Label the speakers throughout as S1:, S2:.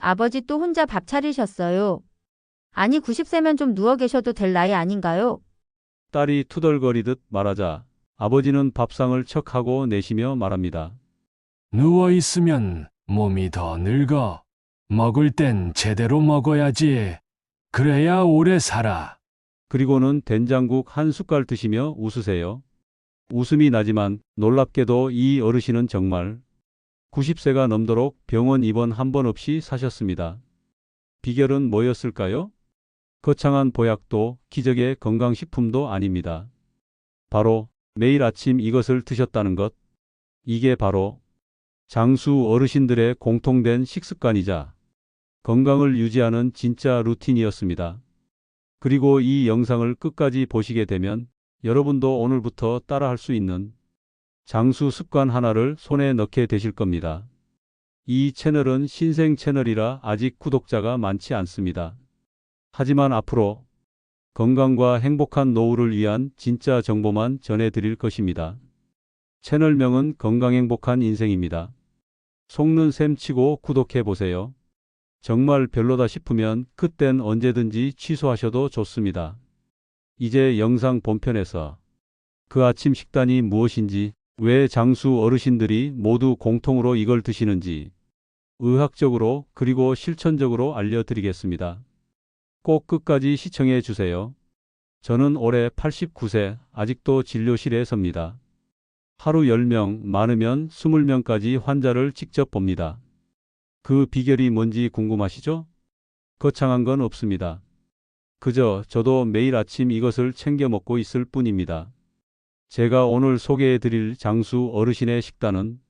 S1: 아버지 또 혼자 밥 차리셨어요. 아니 90세면 좀 누워 계셔도 될 나이 아닌가요?
S2: 딸이 투덜거리듯 말하자 아버지는 밥상을 척하고 내쉬며 말합니다.
S3: 누워 있으면 몸이 더 늙어. 먹을 땐 제대로 먹어야지. 그래야 오래 살아.
S2: 그리고는 된장국 한 숟갈 드시며 웃으세요. 웃음이 나지만 놀랍게도 이 어르신은 정말 90세가 넘도록 병원 입원 한 번 없이 사셨습니다. 비결은 뭐였을까요? 거창한 보약도 기적의 건강식품도 아닙니다. 바로 매일 아침 이것을 드셨다는 것. 이게 바로 장수 어르신들의 공통된 식습관이자 건강을 유지하는 진짜 루틴이었습니다. 그리고 이 영상을 끝까지 보시게 되면 여러분도 오늘부터 따라할 수 있는 장수 습관 하나를 손에 넣게 되실 겁니다. 이 채널은 신생 채널이라 아직 구독자가 많지 않습니다. 하지만 앞으로 건강과 행복한 노후를 위한 진짜 정보만 전해드릴 것입니다. 채널명은 건강행복한 인생입니다. 속는 셈 치고 구독해보세요. 정말 별로다 싶으면 그땐 언제든지 취소하셔도 좋습니다. 이제 영상 본편에서 그 아침 식단이 무엇인지, 왜 장수 어르신들이 모두 공통으로 이걸 드시는지 의학적으로 그리고 실천적으로 알려드리겠습니다. 꼭 끝까지 시청해 주세요. 저는 올해 89세, 아직도 진료실에 섭니다. 하루 10명, 많으면 20명까지 환자를 직접 봅니다. 그 비결이 뭔지 궁금하시죠? 거창한 건 없습니다. 그저 저도 매일 아침 이것을 챙겨 먹고 있을 뿐입니다. 제가 오늘 소개해 드릴 장수 어르신의 식단은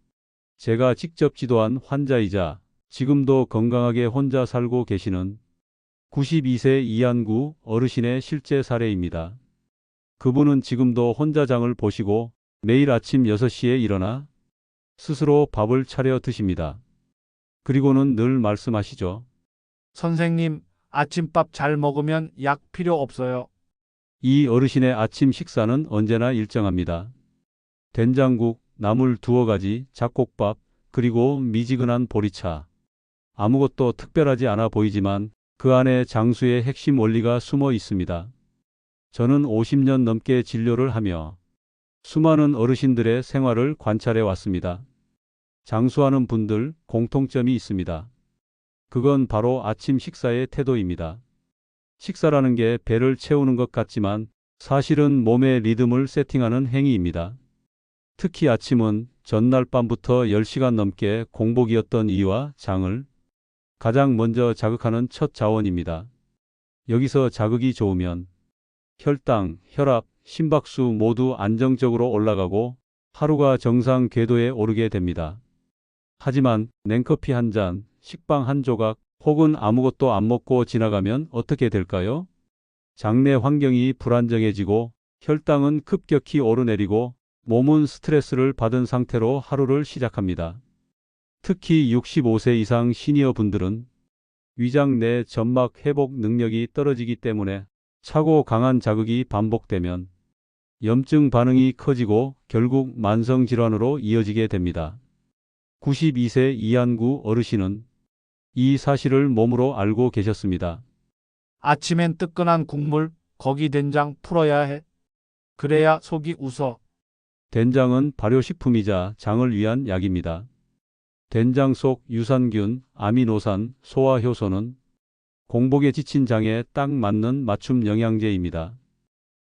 S2: 제가 직접 지도한 환자이자 지금도 건강하게 혼자 살고 계시는 92세 이한구 어르신의 실제 사례입니다. 그분은 지금도 혼자 장을 보시고 매일 아침 6시에 일어나 스스로 밥을 차려 드십니다. 그리고는 늘 말씀하시죠.
S4: 선생님, 아침밥 잘 먹으면 약 필요 없어요.
S2: 이 어르신의 아침 식사는 언제나 일정합니다. 된장국, 나물 두어 가지, 잡곡밥, 그리고 미지근한 보리차. 아무것도 특별하지 않아 보이지만 그 안에 장수의 핵심 원리가 숨어 있습니다. 저는 50년 넘게 진료를 하며 수많은 어르신들의 생활을 관찰해 왔습니다. 장수하는 분들 공통점이 있습니다. 그건 바로 아침 식사의 태도입니다. 식사라는 게 배를 채우는 것 같지만 사실은 몸의 리듬을 세팅하는 행위입니다. 특히 아침은 전날 밤부터 10시간 넘게 공복이었던 이와 장을 가장 먼저 자극하는 첫 자원입니다. 여기서 자극이 좋으면 혈당, 혈압, 심박수 모두 안정적으로 올라가고 하루가 정상 궤도에 오르게 됩니다. 하지만 냉커피 한 잔, 식빵 한 조각 혹은 아무것도 안 먹고 지나가면 어떻게 될까요? 장내 환경이 불안정해지고 혈당은 급격히 오르내리고 몸은 스트레스를 받은 상태로 하루를 시작합니다. 특히 65세 이상 시니어 분들은 위장 내 점막 회복 능력이 떨어지기 때문에 차고 강한 자극이 반복되면 염증 반응이 커지고 결국 만성 질환으로 이어지게 됩니다. 92세 이한구 어르신은 이 사실을 몸으로 알고 계셨습니다.
S4: 아침엔 뜨끈한 국물, 거기 된장 풀어야 해. 그래야 속이 웃어.
S2: 된장은 발효식품이자 장을 위한 약입니다. 된장 속 유산균, 아미노산, 소화효소는 공복에 지친 장에 딱 맞는 맞춤 영양제입니다.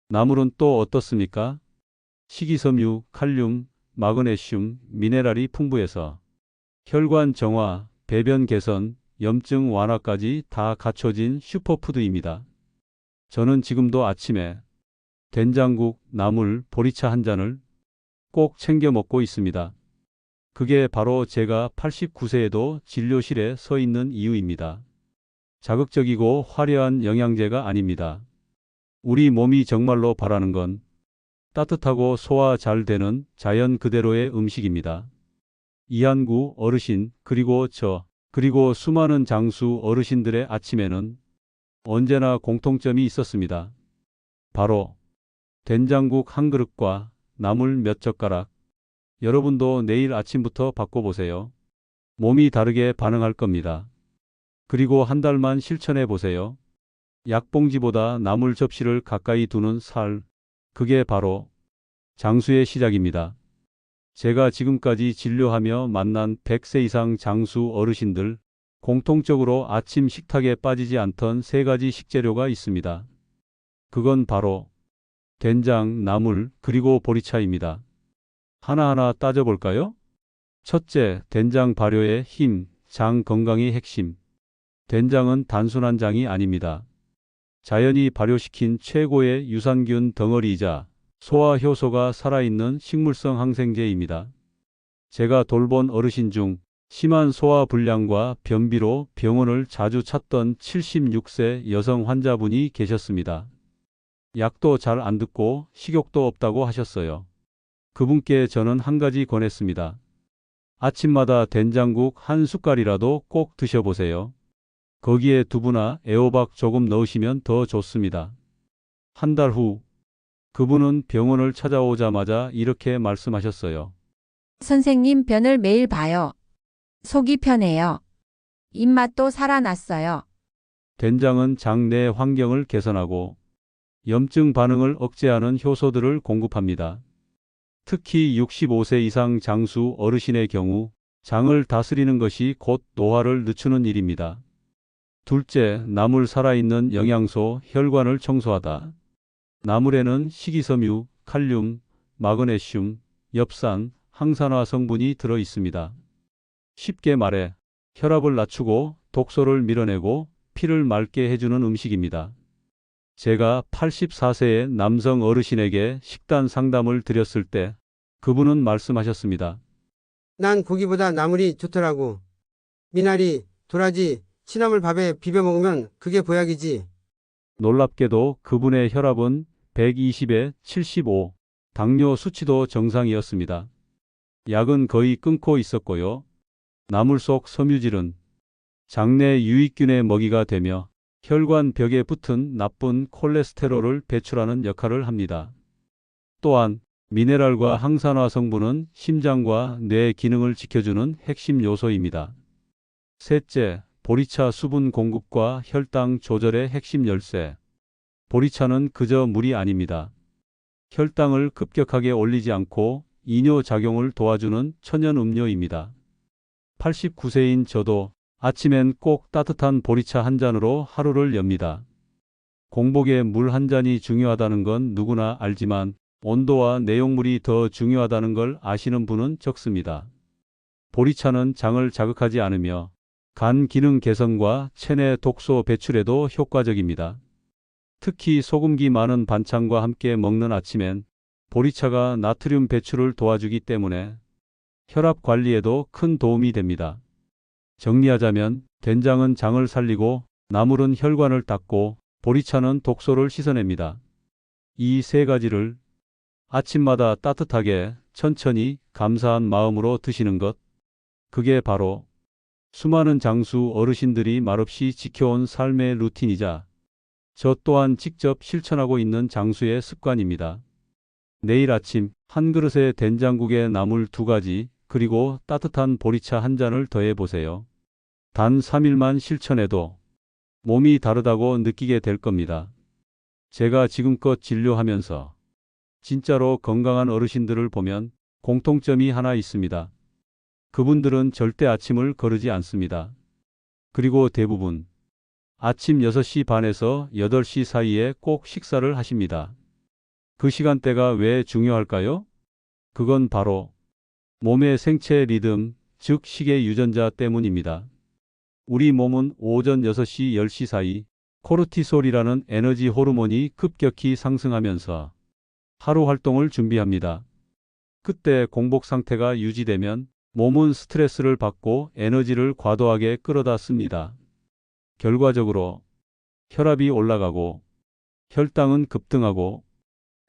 S2: 나물은 또 어떻습니까? 식이섬유, 칼륨, 마그네슘, 미네랄이 풍부해서 혈관 정화, 배변 개선, 염증 완화까지 다 갖춰진 슈퍼푸드입니다. 저는 지금도 아침에 된장국, 나물, 보리차 한 잔을 꼭 챙겨 먹고 있습니다. 그게 바로 제가 89세에도 진료실에 서 있는 이유입니다. 자극적이고 화려한 영양제가 아닙니다. 우리 몸이 정말로 바라는 건 따뜻하고 소화 잘 되는 자연 그대로의 음식입니다. 이한구 어르신, 그리고 그리고 수많은 장수 어르신들의 아침에는 언제나 공통점이 있었습니다. 바로 된장국 한 그릇과 나물 몇 젓가락. 여러분도 내일 아침부터 바꿔보세요. 몸이 다르게 반응할 겁니다. 그리고 한 달만 실천해 보세요. 약봉지보다 나물 접시를 가까이 두는 살. 그게 바로 장수의 시작입니다. 제가 지금까지 진료하며 만난 100세 이상 장수 어르신들, 공통적으로 아침 식탁에 빠지지 않던 세 가지 식재료가 있습니다. 그건 바로 된장, 나물, 그리고 보리차입니다. 하나하나 따져볼까요? 첫째, 된장 발효의 힘, 장 건강의 핵심. 된장은 단순한 장이 아닙니다. 자연이 발효시킨 최고의 유산균 덩어리이자 소화 효소가 살아있는 식물성 항생제입니다. 제가 돌본 어르신 중 심한 소화 불량과 변비로 병원을 자주 찾던 76세 여성 환자분이 계셨습니다. 약도 잘 안 듣고 식욕도 없다고 하셨어요. 그분께 저는 한 가지 권했습니다. 아침마다 된장국 한 숟갈이라도 꼭 드셔보세요. 거기에 두부나 애호박 조금 넣으시면 더 좋습니다. 한 달 후, 그분은 병원을 찾아오자마자 이렇게 말씀하셨어요.
S1: 선생님 변을 매일 봐요. 속이 편해요. 입맛도 살아났어요.
S2: 된장은 장 내 환경을 개선하고 염증 반응을 억제하는 효소들을 공급합니다. 특히 65세 이상 장수 어르신의 경우 장을 다스리는 것이 곧 노화를 늦추는 일입니다. 둘째, 나물 살아있는 영양소, 혈관을 청소하다. 나물에는 식이섬유, 칼륨, 마그네슘, 엽산, 항산화 성분이 들어 있습니다. 쉽게 말해 혈압을 낮추고 독소를 밀어내고 피를 맑게 해주는 음식입니다. 제가 84세의 남성 어르신에게 식단 상담을 드렸을 때 그분은 말씀하셨습니다.
S5: 난 고기보다 나물이 좋더라고. 미나리, 도라지, 취나물 밥에 비벼 먹으면 그게 보약이지.
S2: 놀랍게도 그분의 혈압은 120에 75, 당뇨 수치도 정상이었습니다. 약은 거의 끊고 있었고요. 나물 속 섬유질은 장내 유익균의 먹이가 되며 혈관 벽에 붙은 나쁜 콜레스테롤을 배출하는 역할을 합니다. 또한 미네랄과 항산화 성분은 심장과 뇌 기능을 지켜주는 핵심 요소입니다. 셋째, 보리차 수분 공급과 혈당 조절의 핵심 열쇠. 보리차는 그저 물이 아닙니다. 혈당을 급격하게 올리지 않고 이뇨 작용을 도와주는 천연 음료입니다. 89세인 저도 아침엔 꼭 따뜻한 보리차 한 잔으로 하루를 엽니다. 공복에 물 한 잔이 중요하다는 건 누구나 알지만 온도와 내용물이 더 중요하다는 걸 아시는 분은 적습니다. 보리차는 장을 자극하지 않으며 간 기능 개선과 체내 독소 배출에도 효과적입니다. 특히 소금기 많은 반찬과 함께 먹는 아침엔 보리차가 나트륨 배출을 도와주기 때문에 혈압 관리에도 큰 도움이 됩니다. 정리하자면 된장은 장을 살리고 나물은 혈관을 닦고 보리차는 독소를 씻어냅니다. 이 세 가지를 아침마다 따뜻하게 천천히 감사한 마음으로 드시는 것. 그게 바로 수많은 장수 어르신들이 말없이 지켜온 삶의 루틴이자 저 또한 직접 실천하고 있는 장수의 습관입니다. 내일 아침 한 그릇에 된장국에 나물 2가지 그리고 따뜻한 보리차 한 잔을 더해 보세요. 단 3일만 실천해도 몸이 다르다고 느끼게 될 겁니다. 제가 지금껏 진료하면서 진짜로 건강한 어르신들을 보면 공통점이 하나 있습니다. 그분들은 절대 아침을 거르지 않습니다. 그리고 대부분 아침 6시 반에서 8시 사이에 꼭 식사를 하십니다. 그 시간대가 왜 중요할까요? 그건 바로 몸의 생체 리듬, 즉 식의 유전자 때문입니다. 우리 몸은 오전 6시, 10시 사이 코르티솔이라는 에너지 호르몬이 급격히 상승하면서 하루 활동을 준비합니다. 그때 공복 상태가 유지되면 몸은 스트레스를 받고 에너지를 과도하게 끌어다 씁니다. 결과적으로 혈압이 올라가고 혈당은 급등하고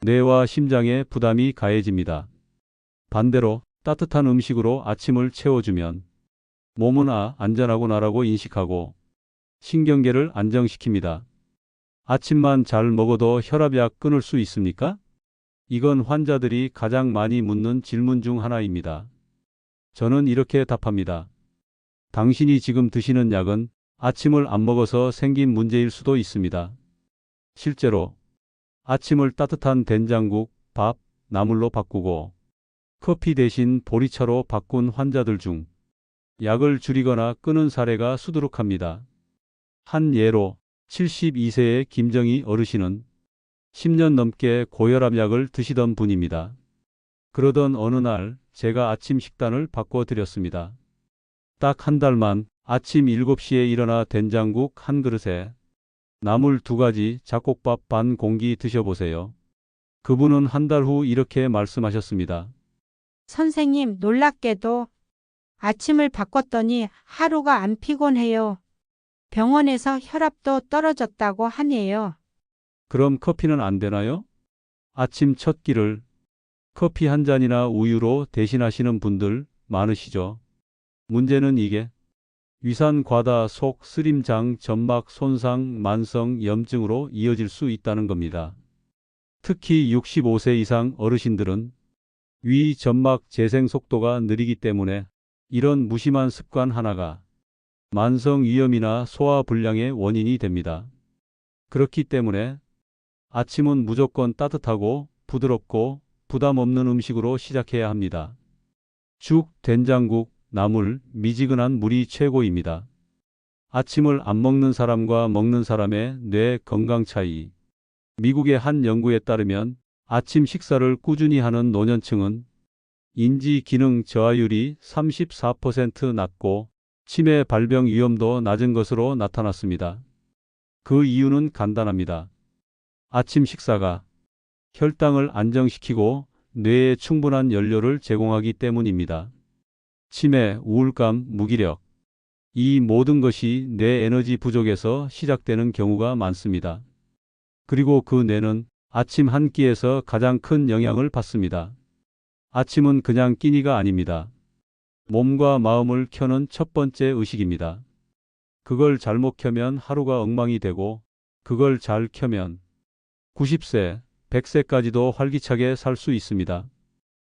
S2: 뇌와 심장에 부담이 가해집니다. 반대로 따뜻한 음식으로 아침을 채워주면 몸은 안전하구나라고 인식하고 신경계를 안정시킵니다. 아침만 잘 먹어도 혈압약 끊을 수 있습니까? 이건 환자들이 가장 많이 묻는 질문 중 하나입니다. 저는 이렇게 답합니다. 당신이 지금 드시는 약은 아침을 안 먹어서 생긴 문제일 수도 있습니다. 실제로 아침을 따뜻한 된장국, 밥, 나물로 바꾸고 커피 대신 보리차로 바꾼 환자들 중 약을 줄이거나 끊은 사례가 수두룩합니다. 한 예로 72세의 김정희 어르신은 10년 넘게 고혈압 약을 드시던 분입니다. 그러던 어느 날 제가 아침 식단을 바꿔드렸습니다. 딱 한 달만 아침 7시에 일어나 된장국 한 그릇에 나물 2가지, 잡곡밥 반 공기 드셔보세요. 그분은 한 달 후 이렇게 말씀하셨습니다.
S6: 선생님, 놀랍게도 아침을 바꿨더니 하루가 안 피곤해요. 병원에서 혈압도 떨어졌다고 하네요.
S2: 그럼 커피는 안 되나요? 아침 첫 끼를 커피 한 잔이나 우유로 대신하시는 분들 많으시죠? 문제는 이게 위산 과다, 속 쓰림장, 점막 손상, 만성 염증으로 이어질 수 있다는 겁니다. 특히 65세 이상 어르신들은 위 점막 재생 속도가 느리기 때문에 이런 무심한 습관 하나가 만성 위염이나 소화 불량의 원인이 됩니다. 그렇기 때문에 아침은 무조건 따뜻하고 부드럽고 부담 없는 음식으로 시작해야 합니다. 죽, 된장국, 나물, 미지근한 물이 최고입니다. 아침을 안 먹는 사람과 먹는 사람의 뇌 건강 차이. 미국의 한 연구에 따르면 아침 식사를 꾸준히 하는 노년층은 인지 기능 저하율이 34% 낮고 치매 발병 위험도 낮은 것으로 나타났습니다. 그 이유는 간단합니다. 아침 식사가 혈당을 안정시키고 뇌에 충분한 연료를 제공하기 때문입니다. 치매, 우울감, 무기력. 이 모든 것이 뇌 에너지 부족에서 시작되는 경우가 많습니다. 그리고 그 뇌는 아침 한 끼에서 가장 큰 영향을 받습니다. 아침은 그냥 끼니가 아닙니다. 몸과 마음을 켜는 첫 번째 의식입니다. 그걸 잘못 켜면 하루가 엉망이 되고 그걸 잘 켜면 90세, 100세까지도 활기차게 살 수 있습니다.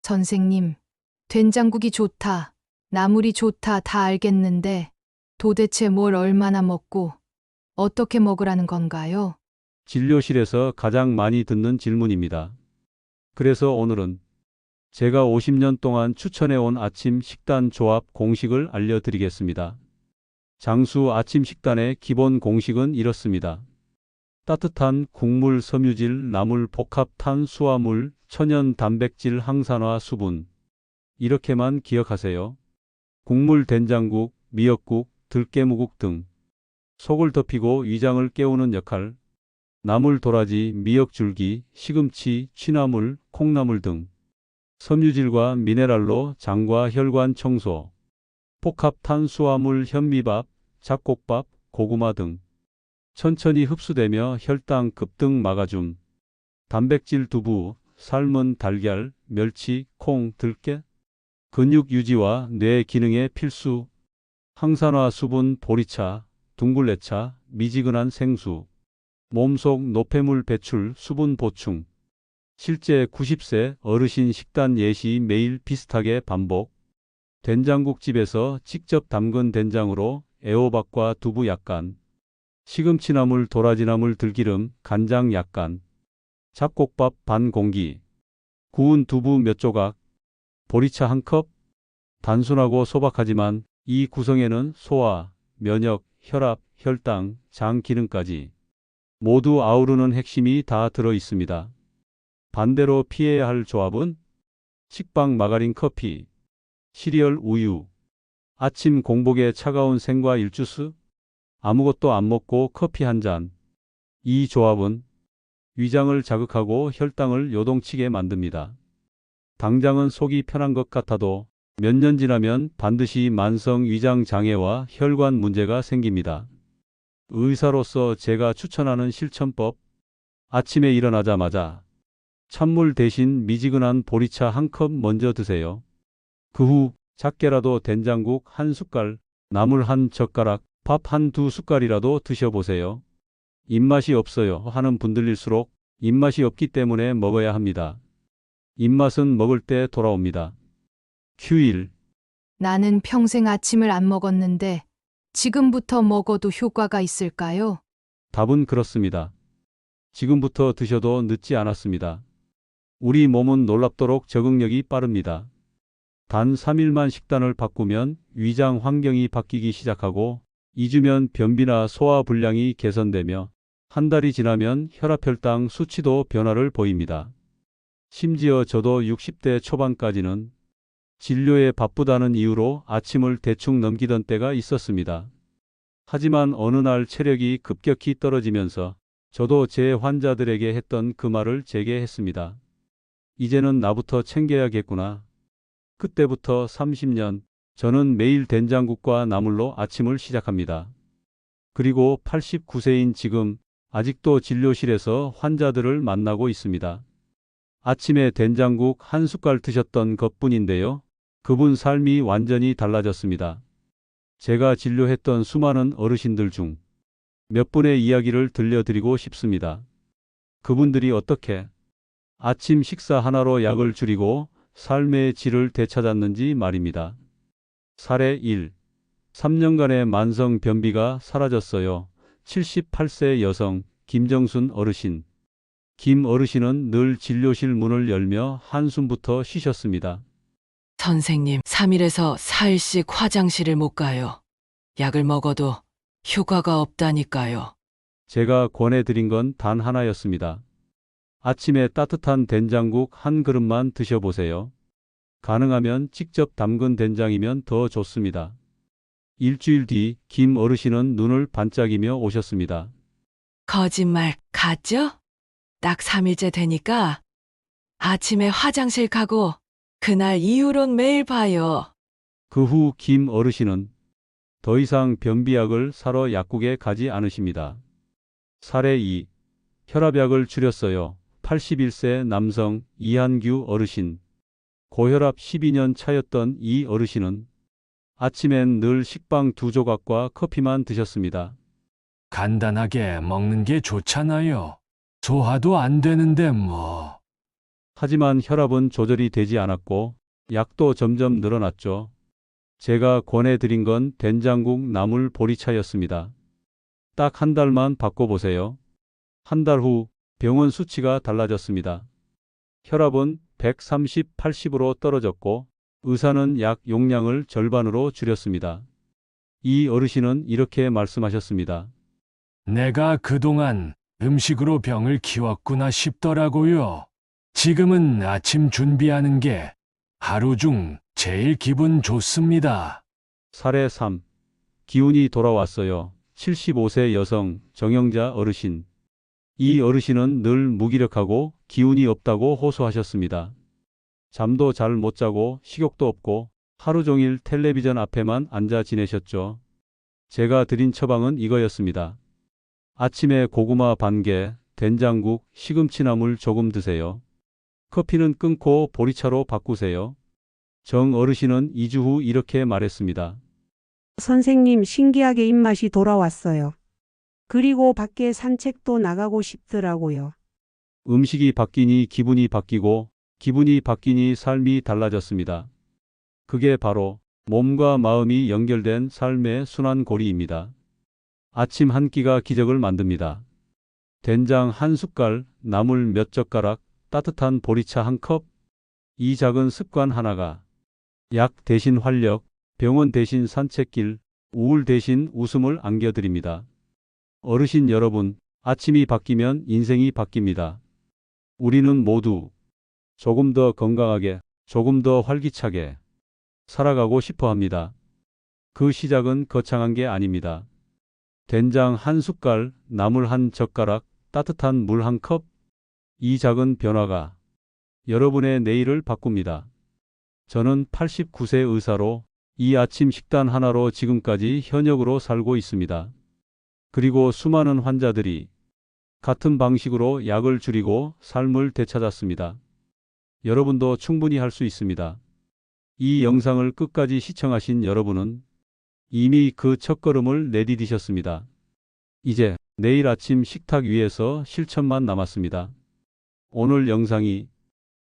S7: 선생님, 된장국이 좋다, 나물이 좋다 다 알겠는데 도대체 뭘 얼마나 먹고 어떻게 먹으라는 건가요?
S2: 진료실에서 가장 많이 듣는 질문입니다. 그래서 오늘은 제가 50년 동안 추천해온 아침 식단 조합 공식을 알려드리겠습니다. 장수 아침 식단의 기본 공식은 이렇습니다. 따뜻한 국물, 섬유질, 나물, 복합 탄수화물, 천연 단백질, 항산화, 수분. 이렇게만 기억하세요. 국물 된장국, 미역국, 들깨무국 등 속을 덮이고 위장을 깨우는 역할. 나물 도라지, 미역줄기, 시금치, 취나물, 콩나물 등 섬유질과 미네랄로 장과 혈관 청소. 복합 탄수화물, 현미밥, 잡곡밥, 고구마 등 천천히 흡수되며 혈당 급등 막아줌. 단백질 두부, 삶은 달걀, 멸치, 콩, 들깨. 근육 유지와 뇌 기능에 필수. 항산화 수분, 보리차, 둥글레차, 미지근한 생수. 몸속 노폐물 배출, 수분 보충. 실제 90세 어르신 식단 예시 매일 비슷하게 반복. 된장국집에서 직접 담근 된장으로 애호박과 두부 약간. 시금치나물, 도라지나물, 들기름, 간장 약간. 잡곡밥 반 공기. 구운 두부 몇 조각. 보리차 한 컵. 단순하고 소박하지만 이 구성에는 소화, 면역, 혈압, 혈당, 장 기능까지 모두 아우르는 핵심이 다 들어 있습니다. 반대로 피해야 할 조합은 식빵, 마가린, 커피, 시리얼, 우유. 아침 공복에 차가운 생과 일주스. 아무것도 안 먹고 커피 한 잔. 이 조합은 위장을 자극하고 혈당을 요동치게 만듭니다. 당장은 속이 편한 것 같아도 몇 년 지나면 반드시 만성 위장 장애와 혈관 문제가 생깁니다. 의사로서 제가 추천하는 실천법. 아침에 일어나자마자 찬물 대신 미지근한 보리차 한 컵 먼저 드세요. 그 후 작게라도 된장국 한 숟갈, 나물 한 젓가락, 밥 한 두 숟갈이라도 드셔보세요. 입맛이 없어요 하는 분들일수록 입맛이 없기 때문에 먹어야 합니다. 입맛은 먹을 때 돌아옵니다. Q1.
S7: 나는 평생 아침을 안 먹었는데 지금부터 먹어도 효과가 있을까요?
S2: 답은 그렇습니다. 지금부터 드셔도 늦지 않았습니다. 우리 몸은 놀랍도록 적응력이 빠릅니다. 단 3일만 식단을 바꾸면 위장 환경이 바뀌기 시작하고 2주면 변비나 소화 불량이 개선되며 한 달이 지나면 혈압 혈당 수치도 변화를 보입니다. 심지어 저도 60대 초반까지는 진료에 바쁘다는 이유로 아침을 대충 넘기던 때가 있었습니다. 하지만 어느 날 체력이 급격히 떨어지면서 저도 제 환자들에게 했던 그 말을 제게 했습니다. 이제는 나부터 챙겨야겠구나. 그때부터 30년 저는 매일 된장국과 나물로 아침을 시작합니다. 그리고 89세인 지금 아직도 진료실에서 환자들을 만나고 있습니다. 아침에 된장국 한 숟갈 드셨던 것뿐인데요. 그분 삶이 완전히 달라졌습니다. 제가 진료했던 수많은 어르신들 중 몇 분의 이야기를 들려드리고 싶습니다. 그분들이 어떻게 아침 식사 하나로 약을 줄이고 삶의 질을 되찾았는지 말입니다. 사례 1. 3년간의 만성 변비가 사라졌어요. 78세 여성 김정순 어르신. 김 어르신은 늘 진료실 문을 열며 한숨부터 쉬셨습니다.
S8: 선생님, 3일에서 4일씩 화장실을 못 가요. 약을 먹어도 효과가 없다니까요.
S2: 제가 권해드린 건 단 하나였습니다. 아침에 따뜻한 된장국 한 그릇만 드셔보세요. 가능하면 직접 담근 된장이면 더 좋습니다. 일주일 뒤 김 어르신은 눈을 반짝이며 오셨습니다.
S8: 거짓말 같죠? 딱 3일째 되니까 아침에 화장실 가고 그날 이후론 매일 봐요.
S2: 그 후 김 어르신은 더 이상 변비약을 사러 약국에 가지 않으십니다. 사례 2. 혈압약을 줄였어요. 81세 남성 이한규 어르신. 고혈압 12년 차였던 이 어르신은 아침엔 늘 식빵 2조각과 커피만 드셨습니다.
S3: 간단하게 먹는 게 좋잖아요. 소화도 안 되는데 뭐.
S2: 하지만 혈압은 조절이 되지 않았고 약도 점점 늘어났죠. 제가 권해드린 건 된장국 나물 보리차였습니다. 딱 한 달만 바꿔보세요. 한 달 후 병원 수치가 달라졌습니다. 혈압은 130, 80으로 떨어졌고 의사는 약 용량을 절반으로 줄였습니다. 이 어르신은 이렇게 말씀하셨습니다.
S3: 내가 그동안 음식으로 병을 키웠구나 싶더라고요. 지금은 아침 준비하는 게 하루 중 제일 기분 좋습니다.
S2: 사례 3. 기운이 돌아왔어요. 75세 여성 정영자 어르신. 이 어르신은 늘 무기력하고 기운이 없다고 호소하셨습니다. 잠도 잘 못 자고 식욕도 없고 하루 종일 텔레비전 앞에만 앉아 지내셨죠. 제가 드린 처방은 이거였습니다. 아침에 고구마 반 개, 된장국, 시금치나물 조금 드세요. 커피는 끊고 보리차로 바꾸세요. 정 어르신은 2주 후 이렇게 말했습니다.
S9: 선생님, 신기하게 입맛이 돌아왔어요. 그리고 밖에 산책도 나가고 싶더라고요.
S2: 음식이 바뀌니 기분이 바뀌고 기분이 바뀌니 삶이 달라졌습니다. 그게 바로 몸과 마음이 연결된 삶의 순환고리입니다. 아침 한 끼가 기적을 만듭니다. 된장 한 숟갈, 나물 몇 젓가락, 따뜻한 보리차 한 컵. 이 작은 습관 하나가 약 대신 활력, 병원 대신 산책길, 우울 대신 웃음을 안겨드립니다. 어르신 여러분, 아침이 바뀌면 인생이 바뀝니다. 우리는 모두 조금 더 건강하게, 조금 더 활기차게 살아가고 싶어 합니다. 그 시작은 거창한 게 아닙니다. 된장 한 숟갈, 나물 한 젓가락, 따뜻한 물 한 컵. 이 작은 변화가 여러분의 내일을 바꿉니다. 저는 89세 의사로 이 아침 식단 하나로 지금까지 현역으로 살고 있습니다. 그리고 수많은 환자들이 같은 방식으로 약을 줄이고 삶을 되찾았습니다. 여러분도 충분히 할 수 있습니다. 이 영상을 끝까지 시청하신 여러분은 이미 그 첫걸음을 내디디셨습니다. 이제 내일 아침 식탁 위에서 실천만 남았습니다. 오늘 영상이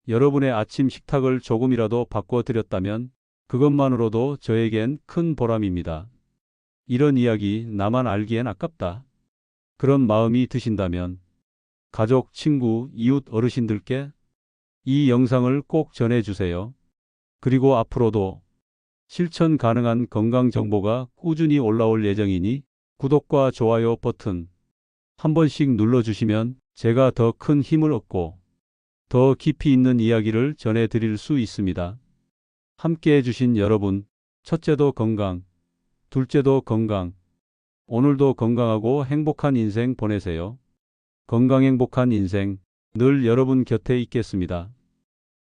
S2: 여러분의 아침 식탁을 조금이라도 바꿔드렸다면 그것만으로도 저에겐 큰 보람입니다. 이런 이야기 나만 알기엔 아깝다. 그런 마음이 드신다면 가족, 친구, 이웃 어르신들께 이 영상을 꼭 전해주세요. 그리고 앞으로도 실천 가능한 건강 정보가 꾸준히 올라올 예정이니 구독과 좋아요 버튼 한 번씩 눌러주시면 제가 더 큰 힘을 얻고 더 깊이 있는 이야기를 전해드릴 수 있습니다. 함께 해주신 여러분, 첫째도 건강, 둘째도 건강, 오늘도 건강하고 행복한 인생 보내세요. 건강 행복한 인생, 늘 여러분 곁에 있겠습니다.